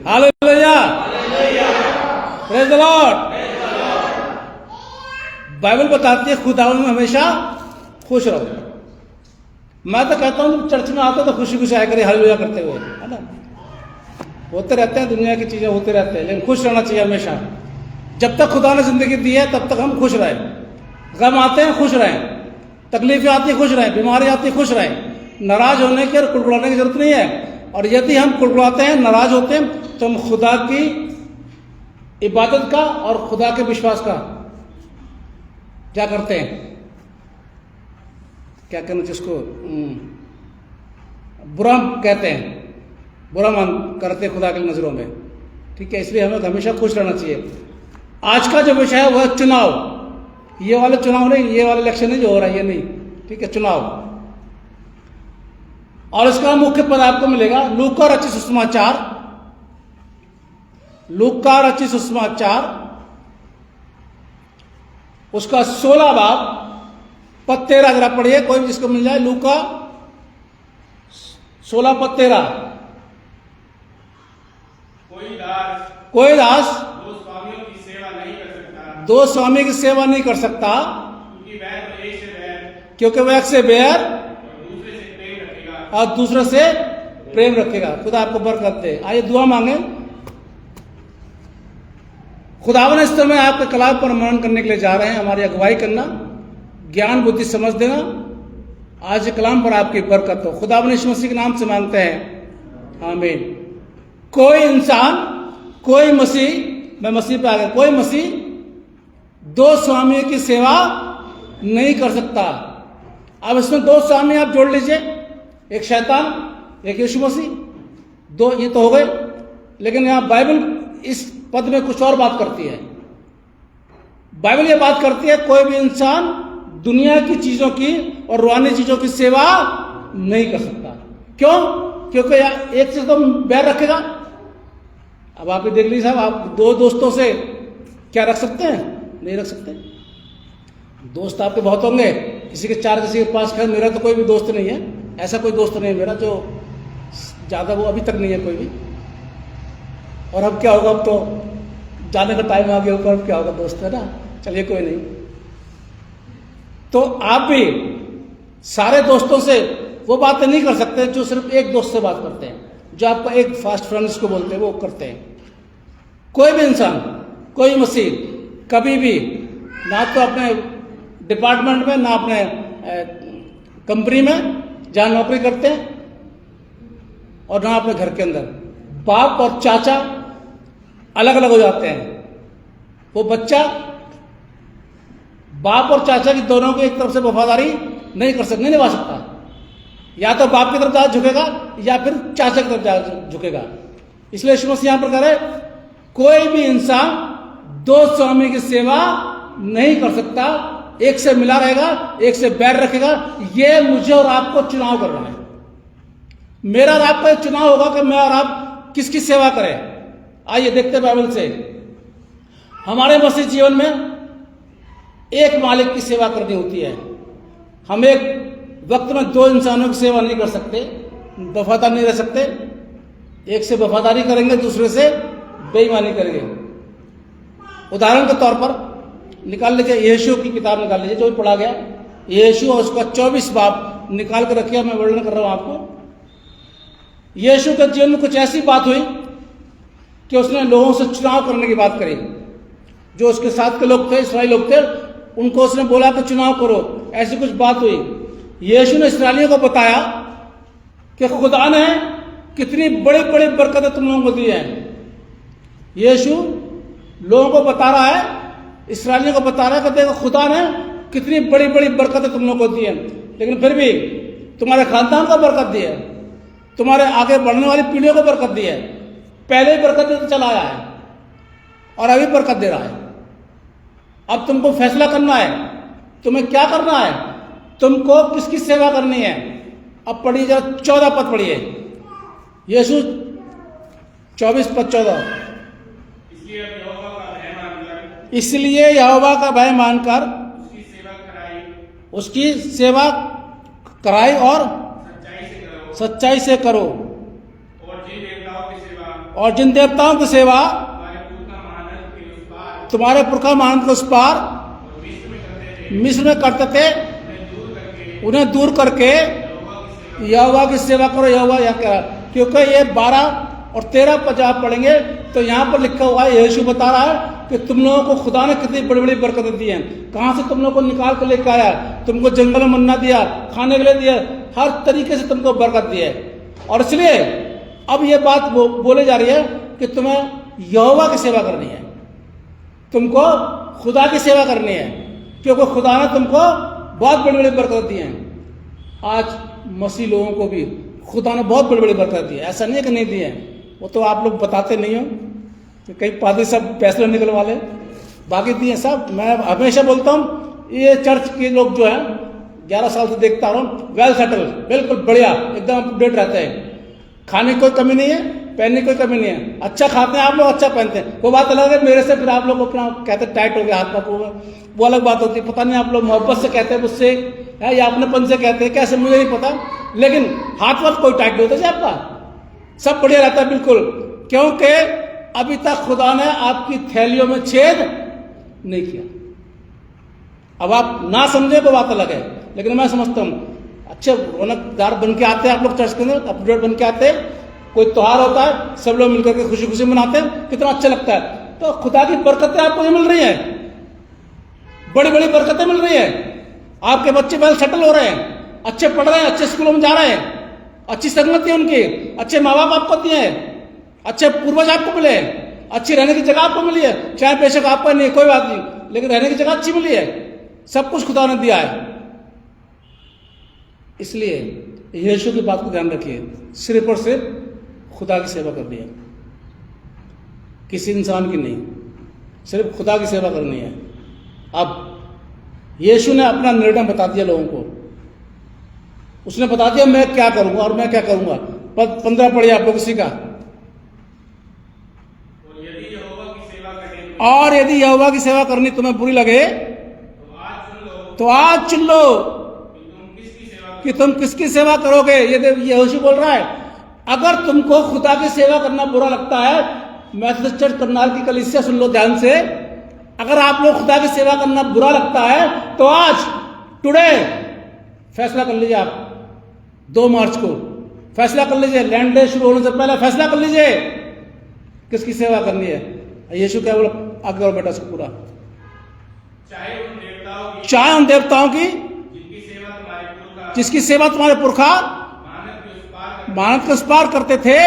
Hallelujah, praise the Lord. Bible बताती है खुदावंद में हमेशा खुश रहो। मैं तो कहता हूँ चर्च में आते तो खुशी खुशी आया करे हालेलुया करते हुए, है ना। होते रहते हैं दुनिया की चीजें होते रहते हैं, लेकिन खुश रहना चाहिए हमेशा। जब तक खुदा ने जिंदगी दी है तब तक हम खुश रहें। गम आते हैं खुश रहें, तकलीफें आती है खुश रहें, बीमारी आती है खुश रहें। नाराज होने की और कुड़कुड़ाने की जरूरत नहीं है। और यदि हम कुड़कुड़ाते हैं, नाराज होते हैं, तो हम खुदा की इबादत का और खुदा के विश्वास का क्या करते हैं, क्या कहना चाहिए उसको, बुरा कहते हैं, बुरा मान करते हैं खुदा की नजरों में। ठीक है, इसलिए हमें हमेशा खुश रहना चाहिए। आज का जो विषय है वह है चुनाव। ये वाले चुनाव नहीं, ये वाला इलेक्शन नहीं जो हो रहा है, ये नहीं। ठीक है, चुनाव। और इसका मुख्य पद आपको मिलेगा लूका रचित सुसमाचार, लूका रचित सुसमाचार उसका 16 बाब पद 13 जरा पढ़िए, कोई भी जिसको मिल जाए। लूका 16 पद 13। कोई दास दो स्वामी की सेवा नहीं कर सकता, क्योंकि वह एक से बैर और दूसरे से प्रेम रखेगा। खुदा आपको बरकत दे। आइए दुआ मांगे। खुदावन इस समय आपके कलाम पर मनन करने के लिए जा रहे हैं, हमारी अगुवाई करना, ज्ञान बुद्धि समझ देना। आज कलाम पर आपकी बरकत हो। खुदावन यीशु मसीह के नाम से मांगते हैं, आमीन। कोई इंसान, कोई मसीह, मैं मसीह पे आ गया, कोई मसीह दो स्वामियों की सेवा नहीं कर सकता। अब इसमें दो स्वामी आप जोड़ लीजिए, एक शैतान, एक यीशु मसीह, दो ये तो हो गए। लेकिन यहां बाइबल इस पद में कुछ और बात करती है। बाइबल ये बात करती है कोई भी इंसान दुनिया की चीजों की और रूहानी चीजों की सेवा नहीं कर सकता। क्यों? क्योंकि एक से तो बैर रखेगा। अब आप देख लीजिए साहब, आप दो दोस्तों से क्या रख सकते हैं? नहीं रख सकते। दोस्त आपके बहुत होंगे, किसी के 4, किसी के 5। खैर मेरा तो कोई भी दोस्त नहीं है, ऐसा कोई दोस्त नहीं है मेरा जो ज्यादा, वो अभी तक नहीं है कोई भी। और अब क्या होगा, अब तो जाने का टाइम आ गया ऊपर, अब क्या होगा, दोस्त है ना, चलिए कोई नहीं। तो आप भी सारे दोस्तों से वो बातें नहीं कर सकते जो सिर्फ एक दोस्त से बात करते हैं, जो आपका एक फास्ट फ्रेंड जिसको बोलते हैं वो करते हैं। कोई भी इंसान, कोई मसीह कभी भी ना तो अपने डिपार्टमेंट में, ना अपने कंपनी में जहां नौकरी करते हैं, और ना अपने घर के अंदर, बाप और चाचा अलग अलग हो जाते हैं। वो बच्चा बाप और चाचा की दोनों की एक तरफ से वफादारी नहीं कर सकता, नहीं निभा सकता। या तो बाप की तरफ झुकेगा या फिर चाचा की तरफ झुकेगा। इसलिए यीशु मसीह यहां पर कह रहे कोई भी इंसान दो स्वामी की सेवा नहीं कर सकता। एक से मिला रहेगा, एक से बैर रखेगा। ये मुझे और आपको चुनाव करना है। मेरा और आपका चुनाव होगा कि मैं और आप किसकी सेवा करें। आइए देखते हैं बाइबल से। हमारे मसीह जीवन में एक मालिक की सेवा करनी होती है। हम एक वक्त में दो इंसानों की सेवा नहीं कर सकते, वफादार नहीं रह सकते। एक से वफादारी करेंगे, दूसरे से बेईमानी करेंगे। उदाहरण के तौर पर निकाल लीजिए, यीशु की किताब निकाल लीजिए जो भी पढ़ा गया। यीशु और उसका 24 बाब निकाल कर रखिए, मैं वर्णन कर रहा हूं आपको। यीशु के जीवन में कुछ ऐसी बात हुई कि उसने लोगों से चुनाव करने की बात करी। जो उसके साथ के लोग थे, इस्राएली लोग थे, उनको उसने बोला कि चुनाव करो। ऐसी कुछ बात हुई। यीशु ने इस्राएलियों को बताया कि खुदा ने कितनी बड़ी बड़ी बरकतें तुम लोगों को दी हैं। यीशु लोगों को बता रहा है, इस्राएलियों को बता रहा है कि देखो खुदा ने कितनी बड़ी बड़ी बरकतें तुम लोगों को दी हैं, लेकिन फिर भी तुम्हारे खानदान को बरकत दी है, तुम्हारे आगे बढ़ने वाली पीढ़ियों को बरकत दी है। पहले ही बरकत देते चला आया है और अभी बरकत दे रहा है। अब तुमको फैसला करना है, तुम्हें क्या करना है, तुमको किसकी सेवा करनी है। अब पढ़िए जरा 14 पद पढ़िए, यीशु 24 पद 14। इसलिए यहोवा का भय मानकर उसकी सेवा कराई और सच्चाई से करो। और जिन देवताओं की सेवा तुम्हारे पुरखा महानद के उस पार मिस्र में करते थे, उन्हें दूर करके यहोवा की सेवा करो। यहोवा या क्या, क्योंकि ये 12 और 13 पद आप पढ़ेंगे तो यहाँ पर लिखा हुआ है, यीशु बता रहा है कि तुम लोगों को खुदा ने कितनी बड़ी बड़ी बरकतें दी हैं। कहाँ से तुम लोगों को निकाल के लेकर आया, तुमको जंगल में मन्ना दिया, खाने के लिए दिया, हर तरीके से तुमको बरकत दी है। और इसलिए अब ये बात बोली जा रही है कि तुम्हें यहोवा की सेवा करनी है, तुमको खुदा की सेवा करनी है, क्योंकि खुदा ने तुमको बहुत बड़ी बड़ी बरकत दी हैं। आज मसीह लोगों को भी खुदा ने बहुत बड़ी बड़ी बरकत दी है, ऐसा नहीं है कि नहीं दी है, वो तो आप लोग बताते नहीं हो कि कई पादरी सब पैसे निकलवा ले, बाकी दिए सब। मैं हमेशा बोलता हूँ ये चर्च के लोग जो है 11 साल से देखता रहा हूँ, वेल सेटल, बिल्कुल बढ़िया, एकदम अपडेट रहते हैं, खाने की कोई कमी नहीं है, पहनने की कोई कमी नहीं है, अच्छा खाते हैं आप लोग, अच्छा पहनते हैं। वो बात अलग है, मेरे से फिर आप लोग अपना कहते टाइट हो गया हाथ पाँव, वो अलग बात होती है। पता नहीं आप लोग मोहब्बत से कहते हैं मुझसे है या अपनेपन से कहते हैं, कैसे मुझे नहीं पता, लेकिन हाथ वाथ कोई टाइट नहीं होता जी आपका, सब बढ़िया रहता है बिल्कुल, क्योंकि अभी तक खुदा ने आपकी थैलियों में छेद नहीं किया। अब आप ना समझे वो बात अलग है, लेकिन मैं समझता हूँ अच्छे रौनकदार बन के आते हैं आप लोग चर्च के अंदर, अपडेट बन के आते हैं, कोई त्योहार होता है सब लोग मिलकर के खुशी खुशी मनाते हैं, कितना अच्छा लगता है। तो खुदा की बरकतें आपको ये मिल रही हैं, बड़ी बड़ी बरकतें मिल रही हैं, आपके बच्चे वेल सेटल हो रहे हैं, अच्छे पढ़ रहे हैं, अच्छे स्कूलों में जा रहे हैं, अच्छी संगति है उनकी, अच्छे माँ बाप आपको दिए हैं, अच्छे पूर्वज आपको मिले, अच्छी रहने की जगह आपको मिली है, चाहे बेशक आपका नहीं कोई बात नहीं, लेकिन रहने की जगह अच्छी मिली है, सब कुछ खुदा ने दिया है। इसलिए यीशु की बात को ध्यान रखिए, सिर्फ और सिर्फ खुदा की सेवा करनी है, किसी इंसान की नहीं, सिर्फ खुदा की सेवा करनी है। अब यीशु ने अपना निर्णय बता दिया लोगों को, उसने बता दिया मैं क्या करूंगा और मैं क्या करूंगा। 15 पढ़िए आप लोग इसी का। और यदि यहोवा की सेवा करनी तुम्हें बुरी लगे तो आज चुन लो कि तुम किसकी सेवा करोगे। ये यीशु बोल रहा है, अगर तुमको खुदा की सेवा करना बुरा लगता है, मैथोडिस्ट चर्च करनाल की कलीसिया सुन लो ध्यान से, अगर आप लोग खुदा की सेवा करना बुरा लगता है तो आज टुडे फैसला कर लीजिए, आप 2 मार्च को फैसला कर लीजिए, लैंड डे शुरू होने से पहले फैसला कर लीजिए किसकी सेवा करनी है। यीशु क्या बोला, आगे और बेटा इसको पूरा, चाहे उन देवताओं की जिसकी सेवा तुम्हारे पुरखा मानव के उस पार करते थे,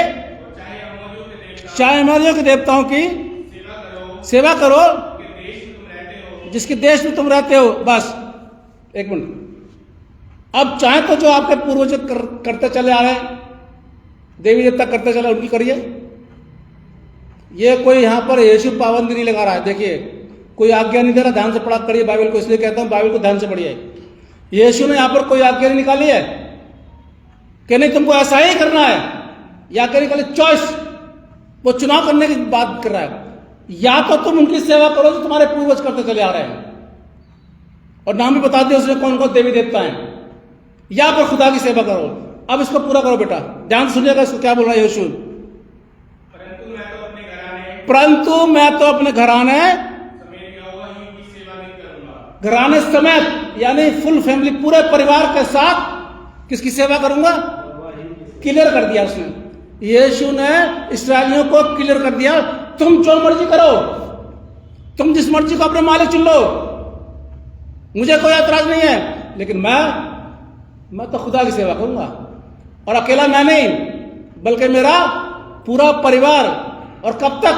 चाहे अमरियों के देवताओं की सेवा करो जिसके देश में तुम रहते हो। बस एक मिनट, अब चाहे तो जो आपके पूर्वज करते चले आ रहे हैं, देवी देवता करते चले, उनकी करिए। ये कोई यहां पर यीशु पाबंदी नहीं लगा रहा है, देखिए कोई आज्ञा नहीं दे रहा, ध्यान से पढ़ा करिए बाइबल को, इसलिए कहता हूं बाइबल को ध्यान से पढ़िए। यीशु ने यहां पर कोई आज्ञा नहीं निकाली है कि नहीं तुमको ऐसा ही करना है, या कहीं निकाली चॉइस, वो चुनाव करने की बात कर रहा है। या तो तुम उनकी सेवा करो जो तुम्हारे पूर्वज करते चले आ रहे हैं, और नाम भी बता दिया उसने कौन कौन देवी देवता हैं, या फिर खुदा की सेवा करो। अब इसको पूरा करो बेटा, ध्यान सुनिएगा इसको क्या बोल रहा है यीशु। परंतु मैं तो अपने घराने समेत यानी फुल फैमिली पूरे परिवार के साथ किसकी सेवा करूंगा। क्लियर कर दिया उसने, यीशु ने इस्राएलियों को क्लियर कर दिया, तुम जो मर्जी करो, तुम जिस मर्जी को अपने मालिक चुन लो, मुझे कोई ऐतराज नहीं है, लेकिन मैं तो खुदा की सेवा करूंगा, और अकेला मैं नहीं बल्कि मेरा पूरा परिवार। और कब तक?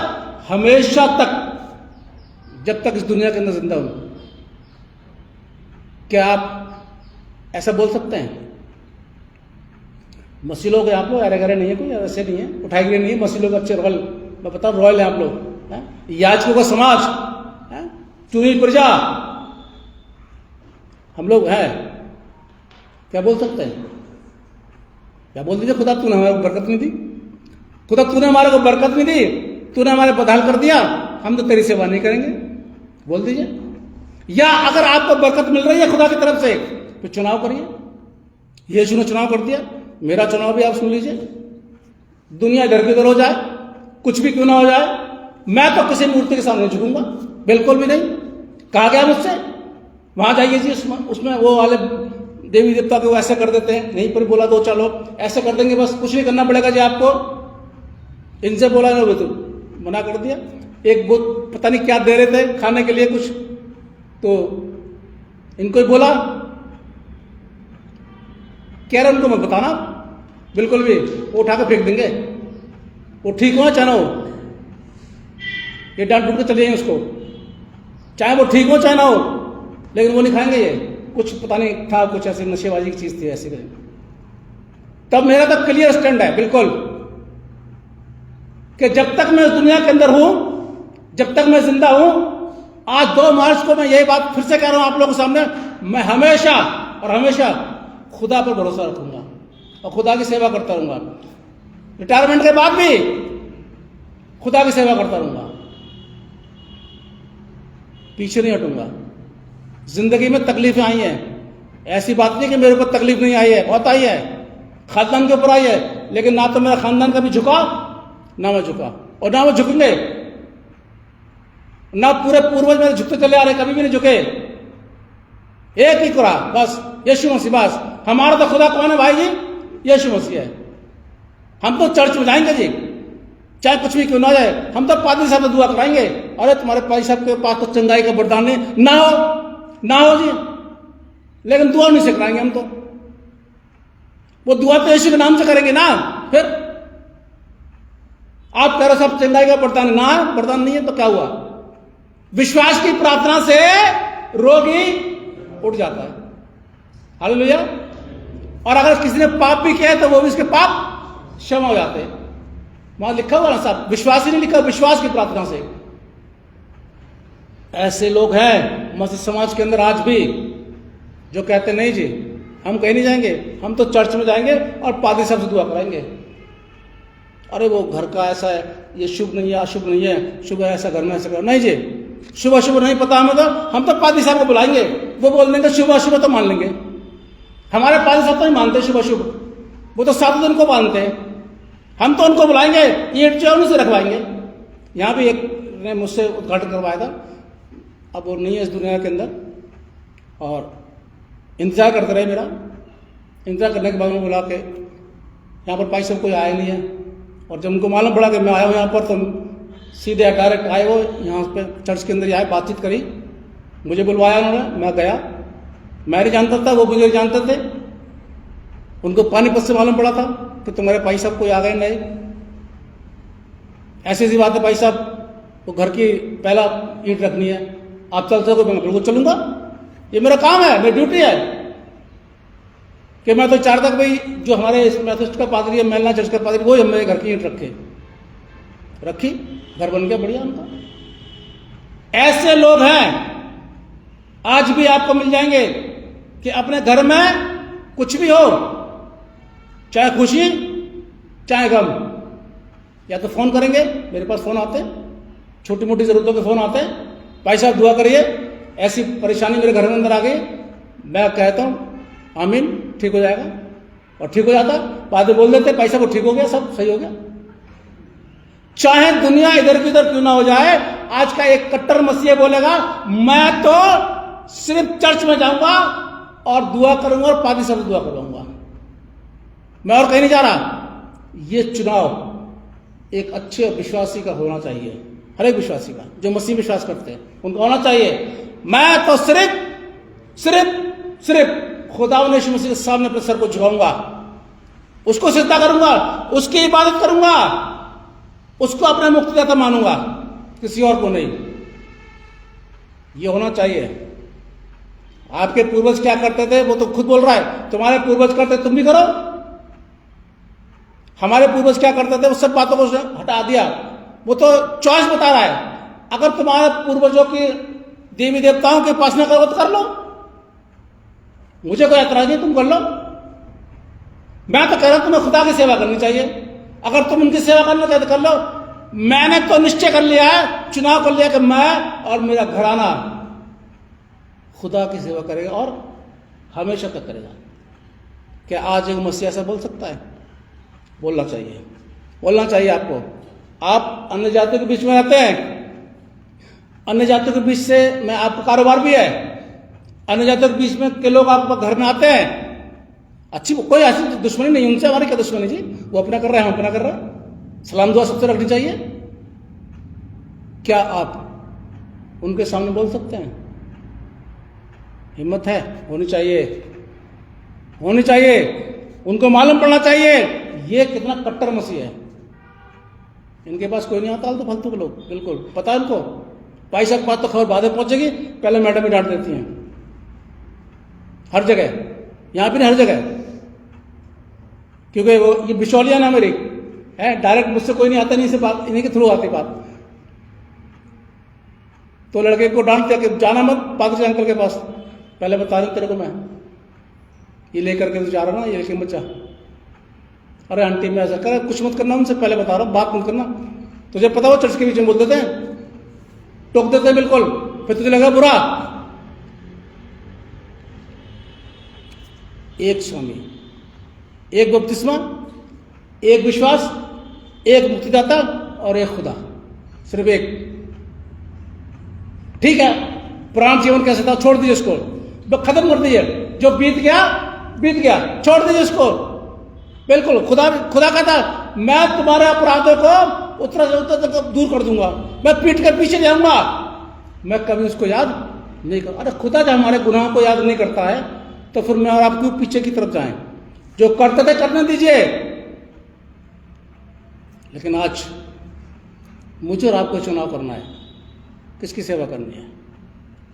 हमेशा तक, जब तक इस दुनिया के अंदर जिंदा हूं। क्या आप ऐसा बोल सकते हैं? मसीह लोग आप लोग अरे गरे नहीं है, कोई ऐसे नहीं है, उठाए गए नहीं है, मसीह लोग अच्छे रॉयल, मैं बता रॉयल है आप लोग, याजकों का समाज, चुनी प्रजा हम लोग हैं। क्या बोल सकते हैं? क्या बोल दीजिए, खुदा तूने हमारे को बरकत नहीं दी, खुदा तूने हमारे को बरकत नहीं दी, तूने हमारे बदहाल कर दिया, हम तो तेरी सेवा नहीं करेंगे, बोल दीजिए। या अगर आपको बरकत मिल रही है खुदा की तरफ से तो चुनाव करिए। यीशु ने चुनाव कर दिया, मेरा चुनाव भी आप सुन लीजिए। दुनिया इधर की उधर हो जाए, कुछ भी क्यों ना हो जाए, मैं तो किसी मूर्ति के सामने झुकूंगा, बिल्कुल भी नहीं। कहा गया मुझसे वहां जाइए जी, उसमें वो वाले देवी देवता को ऐसे कर देते हैं, यहीं पर बोला दो चलो ऐसे कर देंगे, बस कुछ नहीं करना पड़ेगा जी आपको। इनसे बोला ना, तो मना कर दिया। एक वो पता नहीं क्या दे रहे थे खाने के लिए कुछ, तो इनको ही बोला, कह रहे उनको मत बताना बिल्कुल भी, वो उठा के फेंक देंगे, वो ठीक हो चाहे ना हो, ये डांट डूट के चले जाएंगे उसको, चाहे वो ठीक हो चाहे ना हो, लेकिन वो नहीं खाएंगे। ये कुछ पता नहीं था, कुछ ऐसी नशेबाजी की चीज थी ऐसी। तब मेरा तब क्लियर स्टैंड है बिल्कुल कि जब तक मैं इस दुनिया के अंदर हूं, जब तक मैं जिंदा हूं, आज 2 मार्च को मैं यही बात फिर से कह रहा हूं आप लोगों के सामने, मैं हमेशा और हमेशा खुदा पर भरोसा रखूंगा और खुदा की सेवा करता रहूंगा। रिटायरमेंट के बाद भी खुदा की सेवा करता रहूंगा, पीछे नहीं हटूंगा। जिंदगी में तकलीफें आई हैं, ऐसी बात नहीं कि मेरे ऊपर तकलीफ नहीं आई है, बहुत आई है, खानदान के ऊपर आई है, लेकिन ना तो मेरा खानदान कभी झुका, ना मैं झुका और ना वो झुकेंगे, ना पूरे पूर्वज मेरे झुकते चले आ रहे, कभी भी नहीं झुके। एक ही कुरा बस, यीशु मसीह बस। हमारा तो खुदा कौन है भाई जी? यीशु मसीह है। हम तो चर्च में जाएंगे जी, चाहे कुछ भी क्यों ना जाए, हम तो पादरी साहब से दुआ कराएंगे, अरे तुम्हारे पादरी साहब के पास तो चंगाई का वरदान नहीं, ना हो जी, लेकिन दुआ नहीं से कराएंगे हम तो। वो दुआ तो यीशु के नाम से करेंगे ना। फिर आप कह रहे सब चंगाई का वरदान ना, वरदान नहीं है तो क्या हुआ? विश्वास की प्रार्थना से रोगी उठ जाता है। हालेलुया। और अगर किसी ने पाप भी किया है तो वो भी इसके पाप क्षमा हो जाते हैं। वहां लिखा हुआ ना साहब, विश्वास ही नहीं लिखा, विश्वास की प्रार्थना से। ऐसे लोग हैं मसीह समाज के अंदर आज भी जो कहते नहीं जी हम कहीं नहीं जाएंगे, हम तो चर्च में जाएंगे और पादरी साहब से दुआ कराएंगे। अरे वो घर का ऐसा है, ये शुभ नहीं है, अशुभ नहीं है, शुभ है ऐसा घर में ऐसा कर, नहीं जी, शुभ अशुभ नहीं पता हमें, तो हम तो पादरी साहब को बुलाएंगे, वो बोल देंगे शुभ अशुभ तो मान लेंगे। हमारे पादरी साहब तो नहीं मानते शुभ अशुभ, वो तो 7 दिन को मानते हैं। हम तो उनको बुलाएंगे, ईंट जो उन्हीं से रखवाएंगे। यहाँ भी एक ने मुझसे उद्घाटन करवाया था, अब वो नहीं है इस दुनिया के अंदर, और इंतजार करते रहे मेरा। इंतजार करने के बाद में बुला के, यहाँ पर भाई साहब कोई आया नहीं है, और जब उनको मालूम पड़ा कि मैं आया हूँ यहाँ पर, तो सीधे डायरेक्ट आए, वो यहाँ पे चर्च के अंदर आए, बातचीत करी, मुझे बुलवाया उन्होंने, मैं गया। मैं नहीं जानता था, वो मुझे जानते थे। उनको पानीपत से मालूम पड़ा था कि तुम्हारे भाई साहब कोई आ गए नहीं। ऐसी सी बात है भाई साहब, वो घर की पहला ईंट रखनी है, आप चलते हो? मैं बिल्कुल चलूंगा, ये मेरा काम है, मेरी ड्यूटी है। कि मैं तो चाहता कि भाई जो हमारे मेथोडिस्ट का पादरी है, मेलना चर्च का पादरी, वो ही मेरे घर की ईंट रखी, घर बन गया बढ़िया उनका। ऐसे लोग हैं आज भी आपको मिल जाएंगे कि अपने घर में कुछ भी हो, चाहे खुशी चाहे गम, या तो फोन करेंगे, मेरे पास फोन आते हैं, छोटी मोटी जरूरतों के फोन आते हैं, भाई साहब दुआ करिए, ऐसी परेशानी मेरे घर के अंदर आ गई। मैं कहता हूं आमीन, ठीक हो जाएगा, और ठीक हो जाता। बाद में बोल देते भाई साहब वो ठीक हो गया, सब सही हो गया। चाहे दुनिया इधर की उधर क्यों ना हो जाए, आज का एक कट्टर मसीह बोलेगा मैं तो सिर्फ चर्च में जाऊंगा और दुआ करूंगा और पादरी साहब से दुआ करवाऊंगा, मैं और कहीं नहीं जा रहा। ये चुनाव एक अच्छे विश्वासी का होना चाहिए, हर एक विश्वासी का, जो मसीह विश्वास करते हैं उनको होना चाहिए। मैं तो सिर्फ खुदा यीशु मसीह के सामने अपने सर को झुकाऊंगा, उसको सिजदा करूंगा, उसकी इबादत करूंगा, उसको अपना मुक्तिदाता मानूंगा, किसी और को नहीं। ये होना चाहिए। आपके पूर्वज क्या करते थे वो तो खुद बोल रहा है, तुम्हारे पूर्वज करते तुम भी करो। हमारे पूर्वज क्या करते थे, वो सब बातों को हटा दिया, वो तो चॉइस बता रहा है। अगर तुम्हारे पूर्वजों की देवी देवताओं के उपासना करो तो कर लो, मुझे कोई ऐतराज नहीं, तुम कर लो। मैं तो कह रहा हूं तुम्हें खुदा की सेवा करनी चाहिए, अगर तुम उनकी सेवा करना चाहते कर लो। मैंने तो निश्चय कर लिया है, चुनाव कर लिया कि मैं और मेरा घराना खुदा की सेवा करेगा और हमेशा तक करेगा। क्या आज एक मसीहा ऐसा बोल सकता है? बोलना चाहिए आपको। आप अन्य जातियों के बीच में रहते हैं, अन्य जातियों के बीच से मैं आपका कारोबार भी है, अन्य जातियों के बीच में के लोग आपके घर में आते हैं, अच्छी कोई ऐसी दुश्मनी नहीं, उनसे हमारी क्या दुश्मनी जी, वो अपना कर रहे हैं हम अपना कर रहे हैं, सलाम दुआ सबसे रखनी चाहिए। क्या आप उनके सामने बोल सकते हैं? हिम्मत है, होनी चाहिए, होनी चाहिए, उनको मालूम पड़ना चाहिए ये कितना कट्टर मसीह है। इनके पास कोई नहीं आता तो फालतू के लोग, बिल्कुल पता है उनको, पैसा के पास तो खबर बाद में पहुंचेगी, पहले मैडम ही डांट देती हैं हर जगह, यहां भी नहीं हर जगह, क्योंकि वो ये बिचौलिया ना मेरी है, डायरेक्ट मुझसे कोई नहीं आता, नहीं से बात इन्हीं के थ्रू आती बात। तो लड़के को डांट दिया कि जाना मत पादरी अंकल के पास, पहले बता रहा तेरे को मैं, ये लेकर के तो जा रहा ना, ये लेके मत जा, अरे आंटी मैं ऐसा कर, कुछ मत करना उनसे, पहले बता रहा हूं, बात मत करना। तुझे पता वो चर्च के बीच में बोल देते हैं, टोक देते हैं बिल्कुल, फिर तुझे लगा बुरा। एक स्वामी, एक बपतिस्मा, एक विश्वास, एक मुक्तिदाता और एक खुदा, सिर्फ एक। ठीक है, पुराना जीवन कैसे था, छोड़ दीजिए उसको, खत्म कर दीजिए, जो बीत गया बीत गया, छोड़ दीजिए उसको, बिल्कुल। खुदा कहता मैं तुम्हारे अपराधों को उतरा से उतर तक दूर कर दूंगा, मैं पीट कर पीछे जाऊंगा, मैं कभी उसको याद नहीं कर। अरे खुदा जब हमारे गुनाहों को याद नहीं करता है तो फिर मैं और आप क्यों पीछे की तरफ जाएं? जो करते थे करने दीजिए। लेकिन आज मुझे और आपको चुनाव करना है, किसकी सेवा करनी है,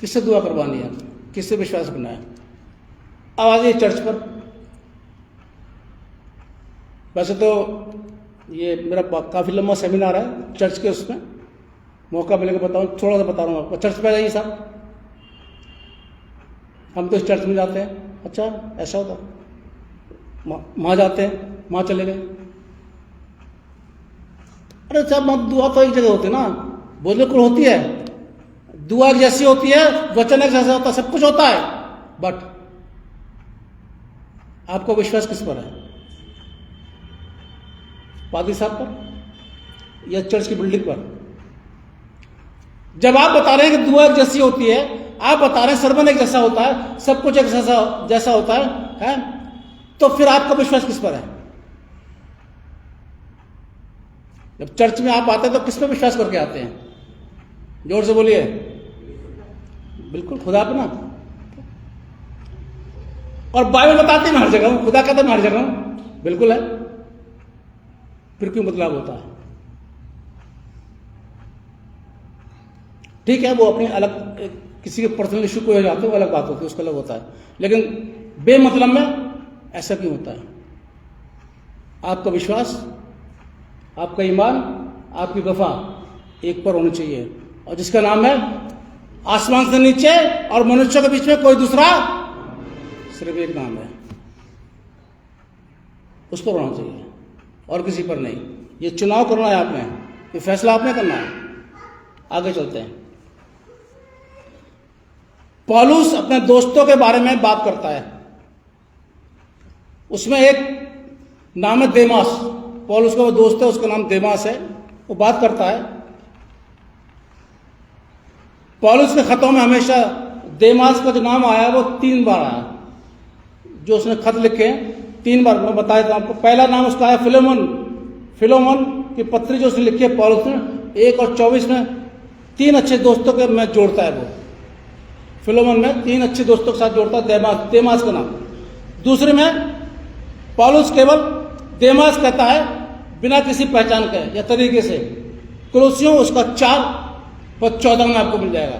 किससे दुआ करवानी है, किससे विश्वास करना है। अब आ जाइए चर्च पर। वैसे तो ये मेरा काफी लंबा सेमिनार है चर्च के, उसमें मौका मिलेगा बताऊं, थोड़ा सा बता रहा हूं आपको। चर्च पे आ जाइए साहब, हम तो इस चर्च में जाते हैं, अच्छा ऐसा होता, वहां जाते हैं, वहां चले गए। अरे साहब दुआ तो एक जगह होती है ना, बोलने को होती है, दुआ एक जैसी होती है, वचन एक जैसा होता है, सब कुछ होता है, बट आपका विश्वास किस पर है? पादरी साहब पर या चर्च की बिल्डिंग पर? जब आप बता रहे हैं कि दुआ एक जैसी होती है, आप बता रहे हैं सरमन एक जैसा होता है, सब कुछ एक जैसा होता है, तो फिर आपका विश्वास किस पर है? जब चर्च में आप आते हैं तो किस पर विश्वास करके आते हैं? जोर से बोलिए। बिल्कुल खुदा पर ना। और बाइबल बताते हैं मैं हर जगह हूं, खुदा कहता है मैं हर जगह हूं, बिल्कुल है, फिर क्यों बदलाव होता है? ठीक है, वो अपनी अलग किसी के पर्सनल इशू को हो जाते हैं, वो अलग बात होती है, उसका अलग होता है, लेकिन बेमतलब में ऐसा क्यों होता है? आपका विश्वास, आपका ईमान, आपकी वफा एक पर होनी चाहिए, और जिसका नाम है आसमान से नीचे और मनुष्य के बीच में कोई दूसरा, सिर्फ एक नाम है, उस पर होना चाहिए और किसी पर नहीं। ये चुनाव करना है आपने, ये फैसला आपने करना है। आगे चलते हैं। पौलुस अपने दोस्तों के बारे में बात करता है, उसमें एक नाम है देमास। पौलुस का वो दोस्त है, उसका नाम देमास है, वो बात करता है। पौलुस के खतों में हमेशा देमास का जो नाम आया वो 3 बार आया, जो उसने खत लिखे 3 बार मैं बताया था आपको। पहला नाम उसका है फिलोमन की पत्री जो उसने लिखी है पौलुस ने 1 और 24 में 3 अच्छे दोस्तों के में जोड़ता है वो। फिलोमन में 3 अच्छे दोस्तों के साथ जोड़ता है देमास का नाम। दूसरे में पौलुस केवल देमास कहता है बिना किसी पहचान के या तरीके से। कुलुस्सियों उसका 4:14 में आपको मिल जाएगा।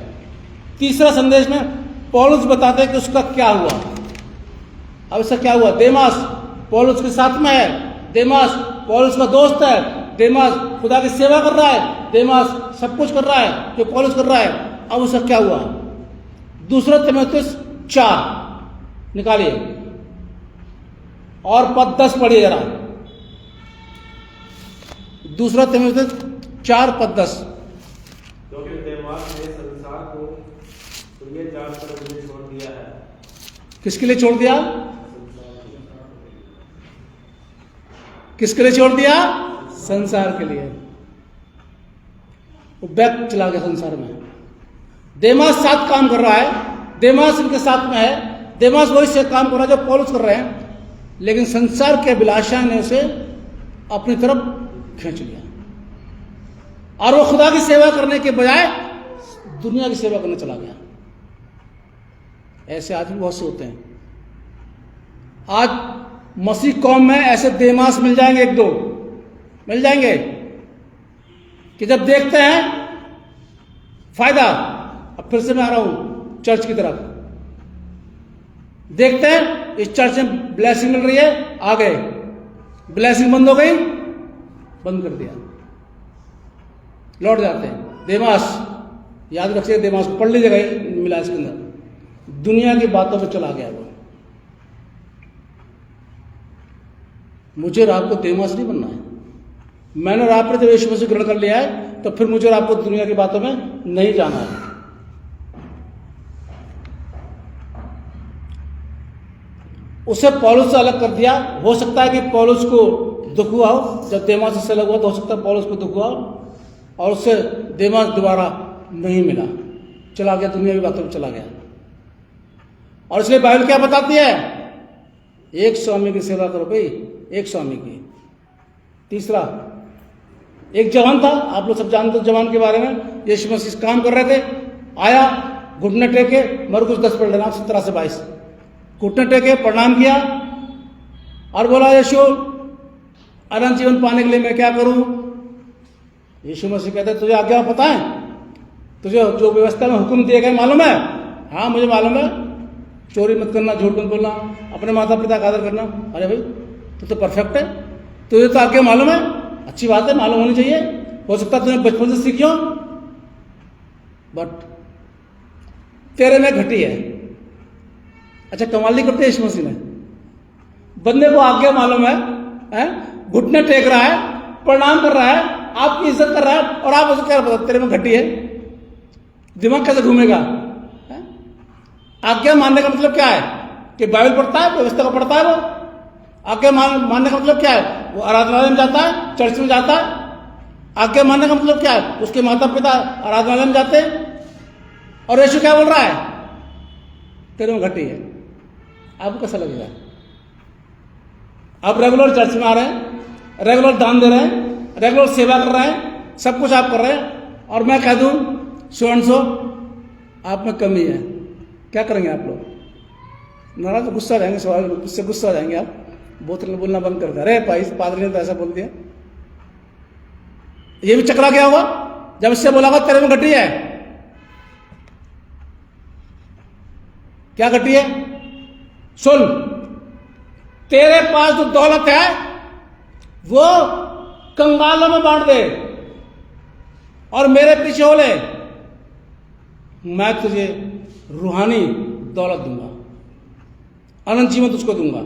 तीसरा संदेश में पौलुस बताते हैं कि उसका क्या हुआ। अब इसका क्या हुआ? देमास पौलुस के साथ में है, देमास पौलुस का दोस्त है, देमास खुदा की सेवा कर रहा है, देमास सब कुछ कर रहा है जो पौलुस कर रहा है। अब उसका क्या हुआ? दूसरा तीमुथियुस 4 निकालिए और पद 10 पढ़िए जरा। दूसरा तीमुथियुस 4 पद 10। क्योंकि देमास ने संसार को तुझे जानकर मुझे छोड़ दिया है। किसके लिए छोड़ दिया? किसके लिए छोड़ दिया? संसार के लिए। वो बैक चला गया संसार में। देमास साथ काम कर रहा है, देमास इनके साथ में है, देमास वही से काम कर रहा है जो पौलुस कर रहे हैं, लेकिन संसार के अभिलाषा ने उसे अपनी तरफ खींच लिया और वो खुदा की सेवा करने के बजाय दुनिया की सेवा करने चला गया। ऐसे आदमी बहुत से होते हैं। आज मसीह कौम में ऐसे देमास मिल जाएंगे, एक दो मिल जाएंगे कि जब देखते हैं फायदा, अब फिर से मैं आ रहा हूं चर्च की तरफ, देखते हैं इस चर्च में ब्लेसिंग मिल रही है, आ गए, ब्लेसिंग बंद हो गई, बंद कर दिया, लौट जाते हैं। देमास, याद रखिए, देमास को पढ़ लीजिएगा, मिला इसके अंदर दुनिया की बातों पे चला गया वो। मुझे और आपको देमास नहीं बनना है। मैंने और आपने जब यीशु मसीह ग्रहण कर लिया है तो फिर मुझे और आपको दुनिया की बातों में नहीं जाना है। उसे पौलुस से अलग कर दिया। हो सकता है कि पौलुस को दुख हुआ हो, जब देमास से अलग हुआ तो हो सकता है पौलुस को दुख हुआ हो और उससे देमास दोबारा नहीं मिला, चला गया, दुनिया की बातों में चला गया। और इसलिए बाइबल क्या बताती है? एक स्वामी की सेवा करो भाई, एक स्वामी की। तीसरा, एक जवान था, आप लोग सब जानते हो जवान के बारे में, यीशु मसीह काम कर रहे थे, आया, घुटने टेके, मरकुस 10 पढ़ लेना, 17 से 22, घुटने टेके प्रणाम किया और बोला, यीशु अनंत जीवन पाने के लिए मैं क्या करूं? यीशु मसीह कहते, तुझे आज्ञा पता है? तुझे जो व्यवस्था में हुक्म दिए गए मालूम है? हाँ मुझे मालूम है, चोरी मत करना, झूठ मत बोलना, अपने माता पिता का आदर करना। अरे भाई तू तो परफेक्ट है, तुझे तो आज्ञा मालूम है, अच्छी बात है, मालूम होनी चाहिए, हो सकता है तुमने बचपन से सीखी हो, बट तेरे में घटी है। अच्छा, कमाल नहीं करते यीशु मसीह ने, बंदे को आज्ञा मालूम है, घुटने टेक रहा है, प्रणाम कर रहा है, आपकी इज्जत कर रहा है, और आप उसे क्या पता तेरे में घटी है? दिमाग कैसे घूमेगा? आज्ञा मानने का मतलब क्या है? कि बाइबल पढ़ता है, व्यवस्था को पढ़ता है वो। आज्ञा मानने का मतलब क्या है? वो आराधनालय में जाता है, चर्च में जाता है। आज्ञा मानने का मतलब क्या है? उसके माता पिता आराधनालय में जाते हैं। और यीशु क्या बोल रहा है? तेरे में घटी है। आपको कैसा लगेगा? आप रेगुलर चर्च में आ रहे हैं, रेगुलर दान दे रहे हैं, रेगुलर सेवा कर रहे हैं, सब कुछ आप कर रहे हैं, और मैं कह दूं सो एंड सो आप में कमी है, क्या करेंगे आप लोग? नाराज, गुस्सा आ जाएंगे, सवाल उससे गुस्सा आ जाएंगे आप, बोतल बोलना बंद कर दे, अरे भाई पादरी ने तो ऐसा बोल दिया। ये भी चकरा गया होगा जब इससे बोला होगा तेरे में घटी है। क्या घटी है? सुन, तेरे पास जो दौलत है वो कंगालों में बांट दे और मेरे पीछे हो ले, मैं तुझे रूहानी दौलत दूंगा, अनंत जीवन तुझको दूंगा।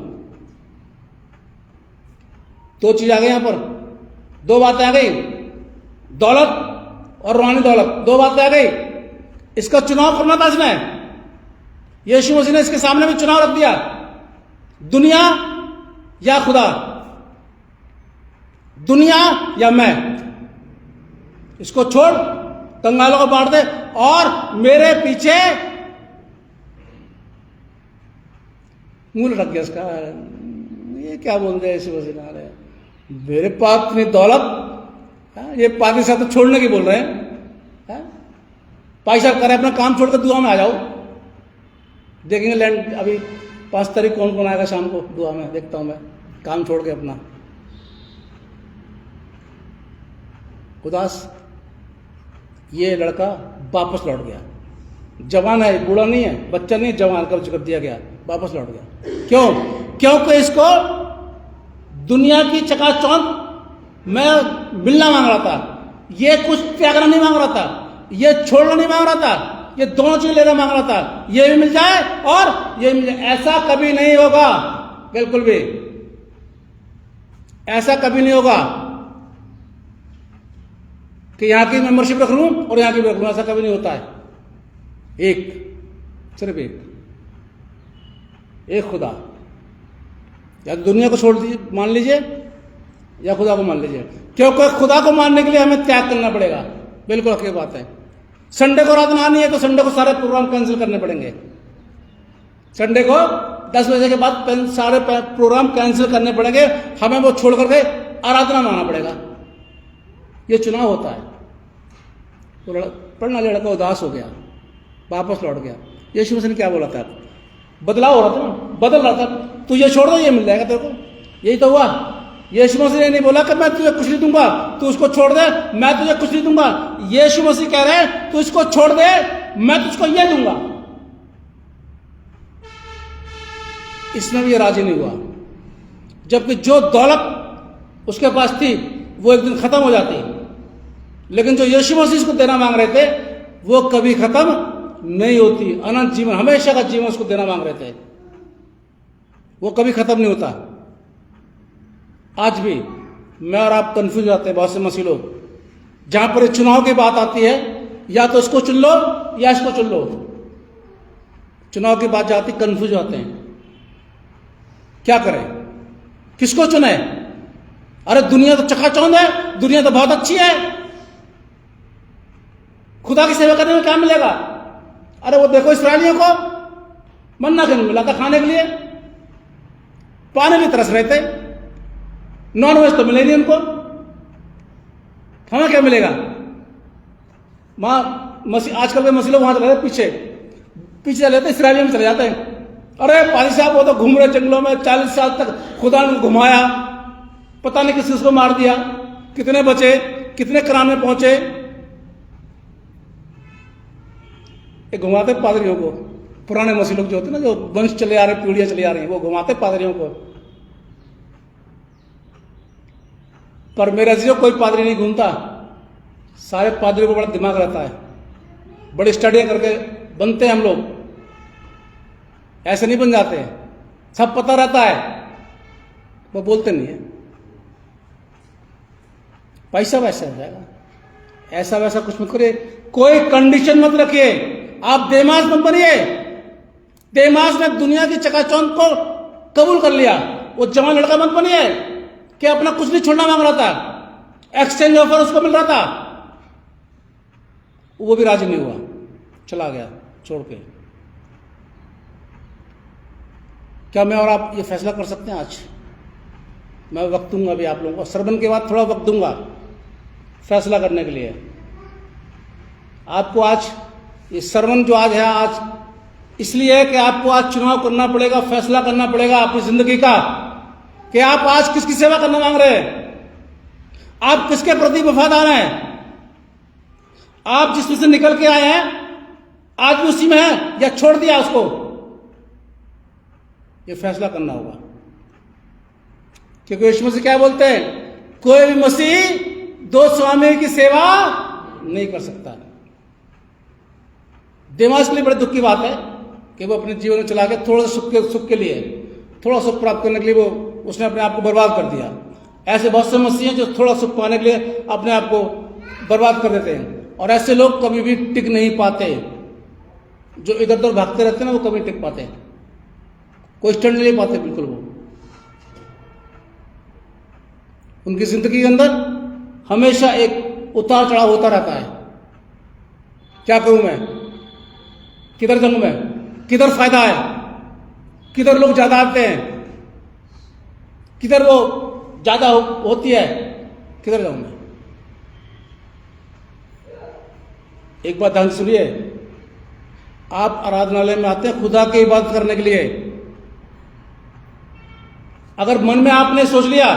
दो चीज आ गई यहां पर, दो बातें आ गई, दौलत और रूहानी दौलत, दो बातें आ गई। इसका चुनाव करना था इसमें, यीशु मसीह ने इसके सामने भी चुनाव रख दिया, दुनिया या खुदा, दुनिया या मैं। इसको छोड़, कंगालों को बांट दे और मेरे पीछे। मुंह लटक गया इसका, ये क्या बोल रहे यीशु मसीह ने? मेरे पास इतनी दौलत, ये पादरी साहब तो छोड़ने की बोल रहे हैं। भाई साहब करें अपना काम छोड़कर दुआ में आ जाओ, देखेंगे लैंड अभी 5 तारीख कौन कौन आएगा शाम को दुआ में, देखता हूं मैं, काम छोड़ के अपना। उदास, ये लड़का वापस लौट गया, जवान है, बूढ़ा नहीं है, बच्चा नहीं, जवान कर दिया गया, वापस लौट गया। क्यों? क्योंकि इसको दुनिया की चकाचौंध में मिलना मांग रहा था, ये कुछ त्यागना नहीं मांग रहा था, ये छोड़ना नहीं मांग रहा था, ये दोनों चीज लेना मांग रहा था, ये भी मिल जाए और ये मिल जाए। ऐसा कभी नहीं होगा, बिल्कुल भी ऐसा कभी नहीं होगा कि यहां की मेंबरशिप रख लूं और यहां की भी रख लूं, ऐसा कभी नहीं होता है। एक, सिर्फ एक खुदा, या दुनिया को छोड़ दीजिए, मान लीजिए, या खुदा को मान लीजिए। क्योंकि खुदा को मानने के लिए हमें त्याग करना पड़ेगा, बिल्कुल हकीकत बात है। संडे को आराधना आनी है तो संडे को सारे प्रोग्राम कैंसिल करने पड़ेंगे। संडे को 10 बजे के बाद सारे प्रोग्राम कैंसिल करने पड़ेंगे, हमें वो छोड़ करके आराधना में आना पड़ेगा। ये चुनाव होता है। पढ़ना लड़का उदास हो गया, वापस लौट गया। यीशु मसीह ने क्या बोला था? बदलाव हो रहा था ना, बदल रहा था। तू ये छोड़ दो, ये मिल जाएगा तेरे को। यही तो हुआ। यीशु मसीह ने नहीं बोला कि मैं तुझे कुछ नहीं दूंगा, तू उसको छोड़ दे, मैं तुझे कुछ नहीं दूंगा। यीशु मसीह कह रहे हैं तू इसको छोड़ दे, मैं तुझको ये दूंगा। इसमें भी ये राजी नहीं हुआ, जबकि जो दौलत उसके पास थी वो एक दिन खत्म हो जाती, लेकिन जो यीशु मसीह उसको देना मांग रहे थे वो कभी खत्म नहीं होती। अनंत जीवन, हमेशा का जीवन उसको देना मांग रहे थे, वो कभी खत्म नहीं होता। आज भी मैं और आप कंफ्यूज हो जाते हैं, बहुत से मसीह लोग। जहां पर चुनाव की बात आती है, या तो इसको चुन लो या इसको चुन लो। चुनाव की बात जाती, कंफ्यूज हो जाते हैं, क्या करें, किसको चुने? अरे दुनिया तो चकाचौंध है, दुनिया तो बहुत अच्छी है, खुदा की सेवा करने में क्या मिलेगा? अरे वो देखो इस्राएलियों को मन्ना क्यों मिला था खाने के लिए, पानी भी तरस रहे थे, नॉन वेज तो मिले नहीं उनको, हमें क्या मिलेगा? वहां आजकल के मसीह लोग वहां चले जाते, पीछे चले जाते, इस्राएलियों में चले जाते हैं। अरे पादी साहब वो तो घूम रहे जंगलों में, 40 साल तक खुदा ने घुमाया, पता नहीं किस को मार दिया, कितने बचे, कितने करान में पहुंचे। ये घुमाते पादरियों को, पुराने मसीह लोग जो होते ना, जो वंश चले आ रहे, पीढ़ियां चली आ रही हैं, वो घुमाते पादरियों को। पर मेरा जो कोई पादरी नहीं घूमता, सारे पादरियों को बड़ा दिमाग रहता है, बड़ी स्टडियां करके बनते हैं हम लोग, ऐसे नहीं बन जाते हैं, सब पता रहता है, वो बोलते नहीं है। पैसा वैसा हो जाएगा, ऐसा वैसा कुछ मत करिए, कोई कंडीशन मत रखिए, आप देमास मत बनिए। देमास ने दुनिया की चकाचौंध को कबूल कर लिया, वो जवान लड़का मत बनिए कि अपना कुछ नहीं छोड़ना मांग रहा था, एक्सचेंज ऑफर उसको मिल रहा था, वो भी राजी नहीं हुआ, चला गया छोड़ के। क्या मैं और आप ये फैसला कर सकते हैं? आज मैं वक्त दूंगा अभी आप लोगों को, सरबन के बाद थोड़ा वक्त दूंगा फैसला करने के लिए। आपको आज ये सरमन जो आज है, आज इसलिए है कि आपको आज चुनाव करना पड़ेगा, फैसला करना पड़ेगा अपनी जिंदगी का, कि आप आज किसकी सेवा करना मांग रहे हैं, आप किसके प्रति वफादार हैं, आप जिसमें से निकल के आए हैं आज भी उसी में है या छोड़ दिया उसको, ये फैसला करना होगा। क्योंकि यीशु मसीह क्या बोलते हैं? कोई भी मसीह दो स्वामी की सेवा नहीं कर सकता। देमास के लिए बड़े दुख की बात है कि वो अपने जीवन में चला के थोड़ा सा सुख के लिए, थोड़ा सुख प्राप्त करने के लिए वो उसने अपने आप को बर्बाद कर दिया। ऐसे बहुत से मसीह हैं जो थोड़ा सुख पाने के लिए अपने आप को बर्बाद कर देते हैं, और ऐसे लोग कभी भी टिक नहीं पाते। जो इधर उधर भागते रहते हैं ना, वो कभी टिक पाते, कोई स्टैंड नहीं ले पाते बिल्कुल। वो उनकी जिंदगी के अंदर हमेशा एक उतार चढ़ाव होता रहता है। क्या करूं मैं, किधर जाऊं मैं, किधर फायदा है, किधर लोग ज्यादा आते हैं, किधर वो ज्यादा होती है, किधर जाऊं मैं? एक बात ध्यान सुनिए, आप आराधनालय में आते हैं खुदा की इबादत करने के लिए। अगर मन में आपने सोच लिया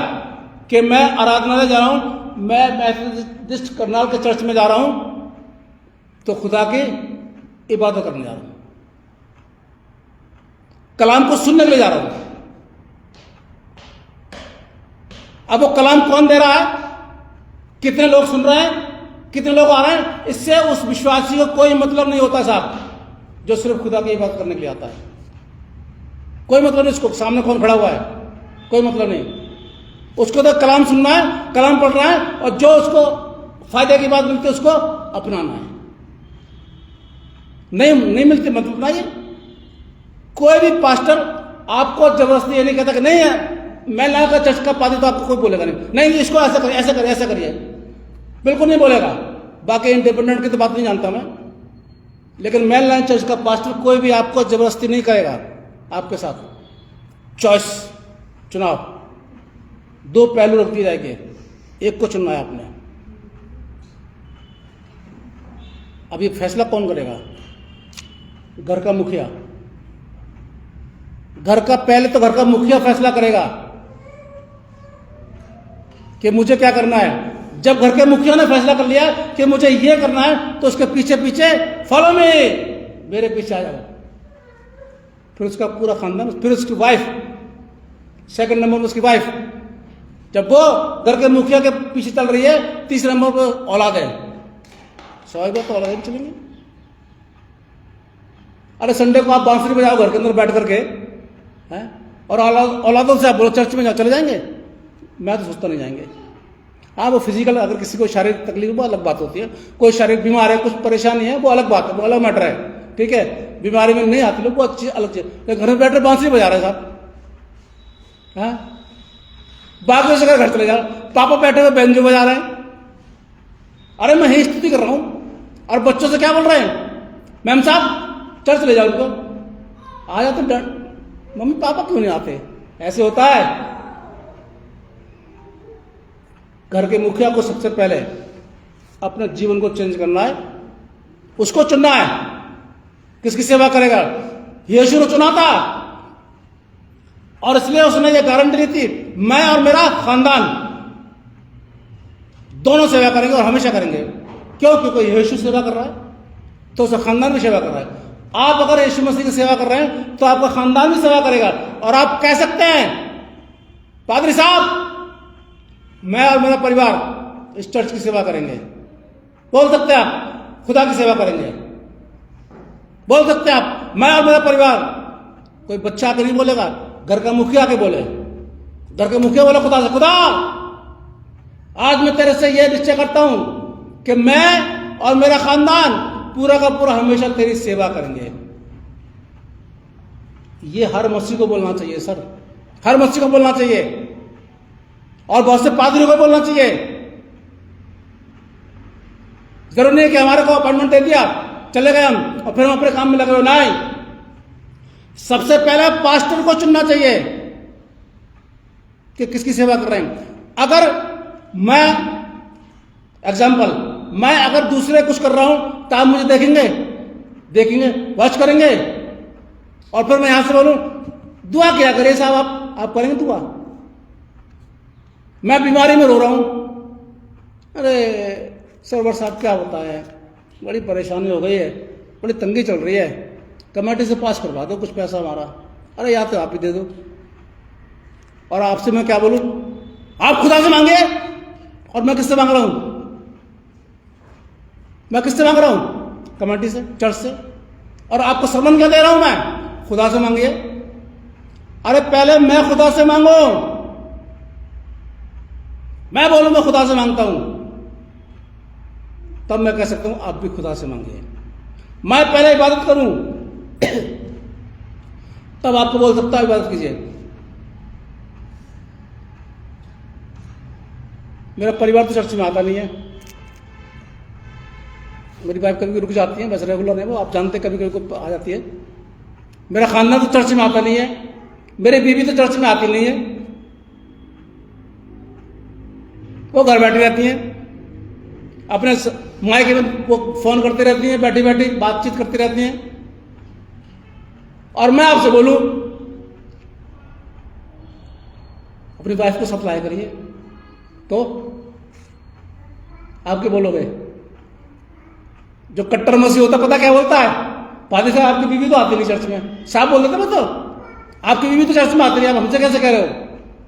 कि मैं आराधनालय जा रहा हूं, मैं मेथोडिस्ट करनाल के चर्च में जा रहा हूं, तो खुदा की इबादत करने जा रहा हूं, कलाम को सुनने के लिए जा रहा हूं। अब वो कलाम कौन दे रहा है, कितने लोग सुन रहे हैं, कितने लोग आ रहे हैं, इससे उस विश्वासी को कोई मतलब नहीं होता साहब, जो सिर्फ खुदा की इबादत करने के लिए आता है। कोई मतलब नहीं, उसको सामने कौन खड़ा हुआ है, कोई मतलब नहीं। उसको तो कलाम सुनना है, कलाम पढ़ रहा है, और जो उसको फायदे की बात मिलती है उसको अपनाना है। नहीं मिलती मतलब अपनाइए। कोई भी पास्टर आपको जबरदस्ती ये नहीं कहता कि नहीं है मैं ला का चर्च का पादी, तो आपको कोई बोलेगा नहीं इसको ऐसा करिए, ऐसा करिए, ऐसा करिए, बिल्कुल नहीं बोलेगा। बाकी इंडिपेंडेंट की तो बात नहीं जानता मैं, लेकिन मेन लाइन चर्च का पास्टर कोई भी आपको जबरदस्ती नहीं करेगा आपके साथ। चॉइस, चुनाव, दो पहलू रख दिए जाएंगे, एक को चुनना है आपने। अब ये फैसला कौन करेगा? घर का मुखिया। घर का, पहले तो घर का मुखिया फैसला करेगा कि मुझे क्या करना है। जब घर के मुखिया ने फैसला कर लिया कि मुझे ये करना है, तो उसके पीछे पीछे फॉलो मी, मेरे पीछे आ जाओ। फिर उसका पूरा खानदान, फिर उसकी वाइफ, सेकंड नंबर में उसकी वाइफ। जब वो घर के मुखिया के पीछे चल रही है, तीसरे नंबर पर औलाद है। स्वाभाविक बात, तो औलाद भी चलेंगे। अरे संडे को आप बांसुरी बजाओ घर के अंदर बैठ करके हैं, और औलादों से आप बोलो चर्च में जाओ, चले जाएंगे? मैं तो सोचता नहीं जाएंगे। हाँ, वो फिजिकल, अगर किसी को शारीरिक तकलीफ, वो अलग बात होती है। कोई शारीरिक बीमार है, कुछ परेशानी है, वो अलग बात है, वो अलग मैटर है, ठीक है। बीमारी में नहीं आती लोग, वो अच्छी अलग चीज। घर में बैठ रहे बांसुरी बजा रहे साहब, हाँ, बाकी से घर चले जाओ, पापा बैठे हुए बैंजो बजा रहे हैं। अरे मैं यही स्तुति कर रहा हूं, और बच्चों से क्या बोल रहे हैं? मैम साहब चर्च ले जाओ उनको। आ जाते मम्मी पापा क्यों नहीं आते? ऐसे होता है। घर के मुखिया को सबसे पहले अपने जीवन को चेंज करना है, उसको चुनना है। किसकी सेवा करेगा? यीशु ने चुना था, और इसलिए उसने ये गारंटी दी थी, मैं और मेरा खानदान दोनों सेवा करेंगे, और हमेशा करेंगे। क्यों? क्योंकि यीशु सेवा कर रहा है, तो उसका खानदान भी सेवा कर रहा है। आप अगर यीशु मसीह की सेवा कर रहे हैं, तो आपका खानदान भी सेवा करेगा। और आप कह सकते हैं, पादरी साहब मैं और मेरा परिवार इस चर्च की सेवा करेंगे। बोल सकते हैं आप, खुदा की सेवा करेंगे। बोल सकते हैं आप, मैं और मेरा परिवार। कोई बच्चा आके नहीं बोलेगा, घर का मुखिया आके बोले। घर के मुखिया बोले खुदा से, खुदा आज मैं तेरे से यह निश्चय करता हूं कि मैं और मेरा खानदान पूरा का पूरा हमेशा तेरी सेवा करेंगे। ये हर मसीह को बोलना चाहिए सर, हर मसीह को बोलना चाहिए, और बहुत से पादरियों को बोलना चाहिए। जरूर नहीं कि हमारे को अपॉइंटमेंट दे दिया, चले गए हम, और फिर हम अपने काम में लगे हुए। नहीं, सबसे पहले पास्टर को चुनना चाहिए कि किसकी सेवा कर रहे हैं। अगर मैं एग्जाम्पल, मैं अगर दूसरे कुछ कर रहा हूं, तो आप मुझे देखेंगे, वॉच करेंगे, और फिर मैं यहां से बोलूं दुआ क्या करिए साहब, आप करेंगे दुआ? मैं बीमारी में रो रहा हूं, अरे सरवर साहब क्या होता है, बड़ी परेशानी हो गई है, बड़ी तंगी चल रही है, कमेटी से पास करवा दो कुछ पैसा हमारा। अरे या तो आप ही दे दो। और आपसे मैं क्या बोलूं? आप खुदा से मांगे, और मैं किससे मांग रहा हूं? मैं किससे मांग रहा हूं? कमेटी से, चर्च से। और आपको समन क्या दे रहा हूं मैं? खुदा से मांगिए। अरे पहले मैं खुदा से मांगो, मैं बोलूं मैं खुदा से मांगता हूं, तब मैं कह सकता हूं आप भी खुदा से मांगिए। मैं पहले इबादत करूं, तब आपको बोल सकता हूं इबादत कीजिए। मेरा परिवार तो चर्च में आता नहीं है, मेरी वाइफ कभी रुक जाती है, बस रेगुलर है वो, आप जानते कभी कभी को आ जाती है। मेरा खानदान तो चर्च में आता नहीं है, मेरी बीवी तो चर्च में आती नहीं है, वो घर बैठी रहती हैं, अपने मायके में वो फोन करती रहती हैं, बैठी बैठी बातचीत करती रहती हैं। और मैं आपसे बोलूं अपनी वाइफ को सप्लाई करिए, तो आप क्या बोलोगे? जो कट्टर मसीह होता पता क्या बोलता है? पादी साहब आपकी बीवी तो आती नहीं चर्च में। साहब बोल देते तो आपकी बीवी तो चर्च में आती नहीं, आप हमसे कैसे कह रहे हो?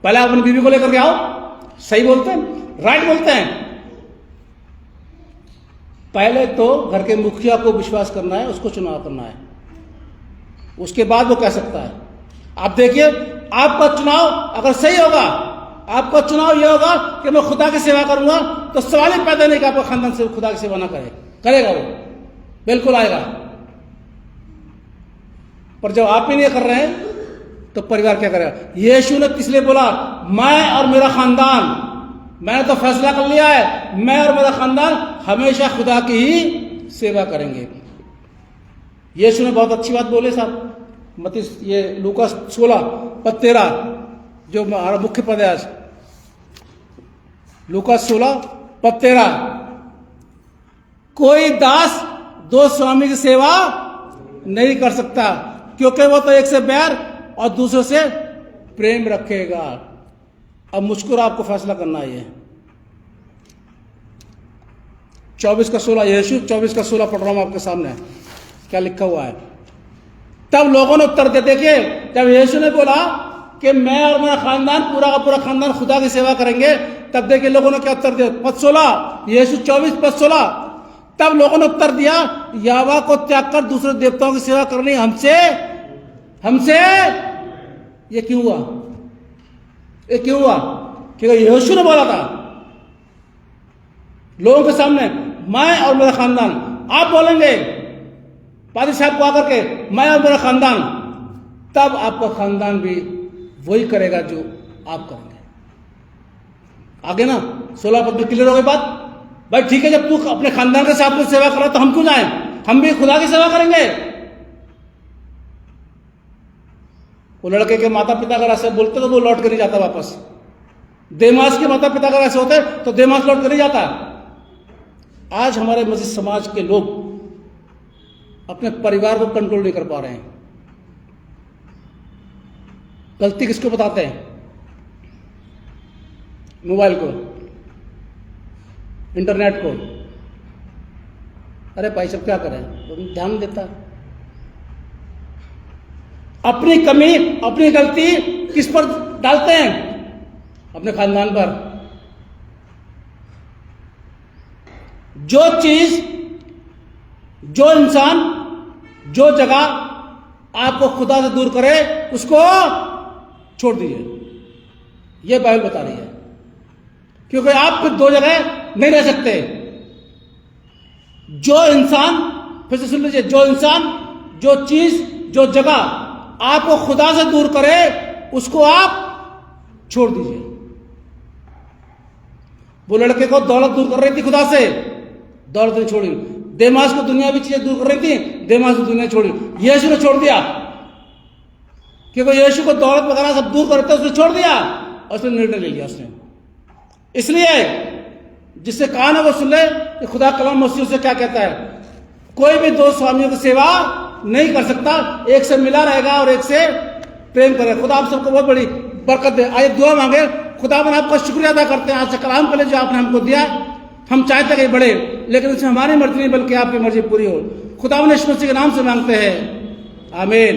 पहले आप अपनी बीवी को लेकर के आओ। सही बोलते हैं, राइट बोलते हैं। पहले तो घर के मुखिया को विश्वास करना है, उसको चुनाव करना है, उसके बाद वो कह सकता है। आप देखिए, आपका चुनाव अगर सही होगा, आपका चुनाव यह होगा कि मैं खुदा की सेवा करूंगा, तो सवाल ही पैदा नहीं कि आपका खानदान से खुदा की सेवा ना करे। करेगा वो, बिल्कुल आएगा। पर जब आप ही नहीं कर रहे हैं, तो परिवार क्या करेगा? यीशु ने इसलिए बोला मैं और मेरा खानदान मैंने तो फैसला कर लिया है, मैं और मेरा खानदान हमेशा खुदा की ही सेवा करेंगे। यीशु ने बहुत अच्छी बात बोले साहब, मती ये लूका 16:13 जो हमारा मुख्य पद है आज, लूका 16:13, कोई दास दो स्वामी की सेवा नहीं कर सकता, क्योंकि वो तो एक से बैर और दूसरे से प्रेम रखेगा। अब मुझको आपको फैसला करना है। 24:16, यीशु 24:16 पढ़ रहा हूं आपके सामने, क्या लिखा हुआ है। तब लोगों ने उत्तर दिया, देखिए जब यीशु ने बोला कि मैं और मेरा खानदान, पूरा का पूरा खानदान खुदा की सेवा करेंगे, तब देखिए लोगों ने क्या उत्तर दिया। पद 16, यीशु 24:16, तब लोगों ने उत्तर दिया, यावा को त्याग कर दूसरे देवताओं की सेवा करनी हमसे ये क्यों हुआ? ये क्यों हुआ? क्योंकि यीशु ने बोला था लोगों के सामने, मैं और मेरा खानदान। आप बोलेंगे पादी साहब को आकर के, मैं और मेरा खानदान, तब आपका खानदान भी वही करेगा जो आप करेंगे। आगे ना 16 पद में क्लियर हो गई बात। भाई ठीक है, जब तू अपने खानदान के साथ में सेवा कर रहा तो हम क्यों जाएं? हम भी खुदा की सेवा करेंगे। वो लड़के के माता पिता अगर ऐसे बोलते तो वो लौट कर नहीं जाता वापस। देमास के माता पिता अगर ऐसे होते तो देमास लौट कर नहीं जाता। आज हमारे मसीह समाज के लोग अपने परिवार को कंट्रोल नहीं कर पा रहे हैं। गलती किसको बताते हैं? मोबाइल को, इंटरनेट को। अरे भाई सब क्या करें, तो ध्यान देता। अपनी कमी, अपनी गलती किस पर डालते हैं? अपने खानदान पर। जो चीज, जो इंसान, जो जगह आपको खुदा से दूर करे उसको छोड़ दीजिए। यह बाइबल बता रही है, क्योंकि आप फिर दो जगह नहीं रह सकते। जो इंसान, फिर से सुन लीजिए, जो इंसान, जो चीज, जो जगह आपको खुदा से दूर करे उसको आप छोड़ दीजिए। वो लड़के को दौलत दूर कर रही थी खुदा से, दौलत ने छोड़ी। देमास को दुनियावी चीजें दूर कर रही थी, देमास को दुनिया छोड़ी। यीशु ने छोड़ दिया, क्योंकि यीशु को दौलत वगैरह सब दूर करते उसने छोड़ दिया और उसने निर्णय ले लिया। उसने इसलिए जिससे कान है वो सुन ले कि खुदा कलाम मसीह से क्या कहता है। कोई भी दो स्वामियों की सेवा नहीं कर सकता, एक से मिला रहेगा और एक से प्रेम करेगा। खुदा आप सबको बहुत बड़ी बरकत दे। आइए दुआ मांगे। खुदा मैं आपका शुक्रिया अदा करते हैं आज से कलाम के लिए जो आपने हमको दिया। हम चाहते कहीं बढ़े, लेकिन इसमें हमारी मर्जी नहीं बल्कि आपकी मर्जी पूरी हो। खुदा ने यीशु मसीह के नाम से मांगते हैं, आमीन।